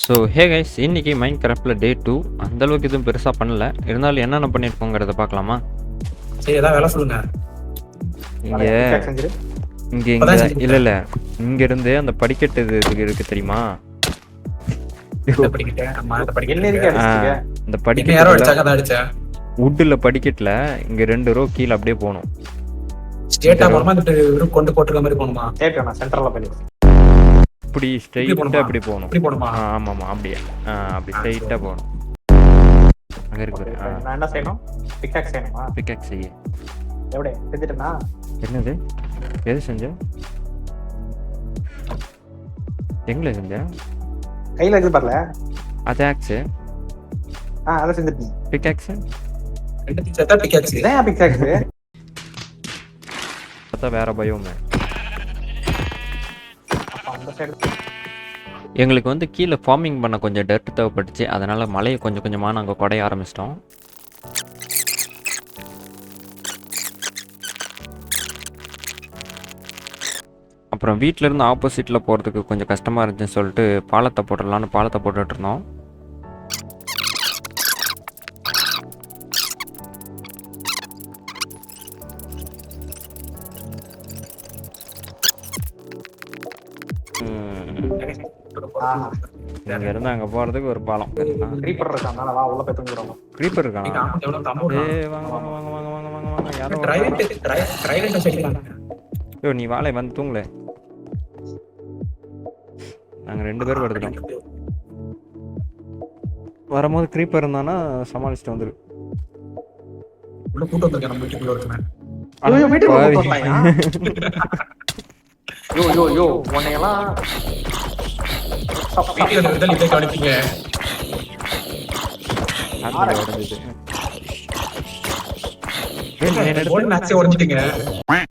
So hey guys, இன்னைக்கு mind கிராஃப்டில் டே 2. அந்தளவுக்கு எதுவும் பெருசாக பண்ணல. இருந்தாலும் என்னென்ன பண்ணியிருக்கோங்கிறத பார்க்கலாமா? சரி, ஏதாவது வேலை சொல்லுங்க. இங்கே இங்கே இங்கே இல்லை இல்லை இங்கேருந்து அந்த படிக்கட்டு இது இருக்கு தெரியுமா? இந்த படிக்கட்டு, அம்மா, இந்த படிக்கட்டு இந்த யாரோ அடிச்சாங்க, அதை அடிச்சேன். வுட்டில் படிக்கட்டில் இங்கே 2 ரோ கீழே அப்படியே போகணும். ஸ்ட்ரெயிட்டா போணுமா, இந்த கொண்டு போட்டுருக்க மாதிரி போகணுமா? சென்டர்ல பண்ணி இப்படி ஸ்ட்ரெயிட்டாக அப்படி போகணும். இப்படி போகணுமா? ஆமாம் அப்படியே அப்படி ஸ்ட்ரெயிட்டாக போகணும். அங்கே இருக்கு. நான் என்ன செய்யணும்? பிக்காக்ஸ் செய்யணுமா? பிக்காக்ஸ் செய்ய எப்படி செஞ்சுட்டேனா? என்னது? எது செஞ்ச? எங்களை செஞ்ச? கையில இது வரல. அது ஆக்ஸு. அதை செஞ்சுட்டேன். பிக்காக்ஸு ரெண்டு சேர்த்தா பிக்காக்ஸ். இதான் பிக்காக்ஸ். பார்த்தா வேற பயமே. அந்த சைடு எங்களுக்கு வந்து கீழே ஃபார்மிங் பண்ண கொஞ்சம் டர்ட் தேவைப்பட்டுச்சு. அதனால் மலையை கொஞ்சம் கொஞ்சமாக நாங்கள் குடைய ஆரம்பிச்சிட்டோம். அப்புறம் வீட்டிலேருந்து ஆப்போசிட்டில் போகிறதுக்கு கொஞ்சம் கஷ்டமாக இருந்துச்சுன்னு சொல்லிட்டு பாலத்தை போட்டுட்டு இருந்தோம். இங்க இருந்து அங்க போறதுக்கு ஒரு பாலம். க்ரீப்பர் இருக்கான், அதனால வா உள்ள போய் தூங்குறோம். க்ரீப்பர் இருக்கானா? ஏய் வாங்க வாங்க வாங்க வாங்க வாங்க வாங்க வாங்க யாரோ டிரைவ் செடிக்கலாம். ஐயோ நீ வாளை வந்து தூங்கல. நாங்க 2 பேர் படுத்துட்டோம். வரும்போது க்ரீப்பர் இருந்தானா சமாளிச்சுட்டு வந்துரு. உள்ள கூட்டு வந்திருக்கேன், நம்ம வீட்டுக்குள்ள இருக்கேன். ஐயோ வீட்டுக்கு போறாயா? யோ உன்னையெல்லாம் வீட்டுல இருந்தா நீங்க கவனிப்பீங்க. அது உடைஞ்சது. போன் மேட்சே உடைஞ்சிட்டீங்க.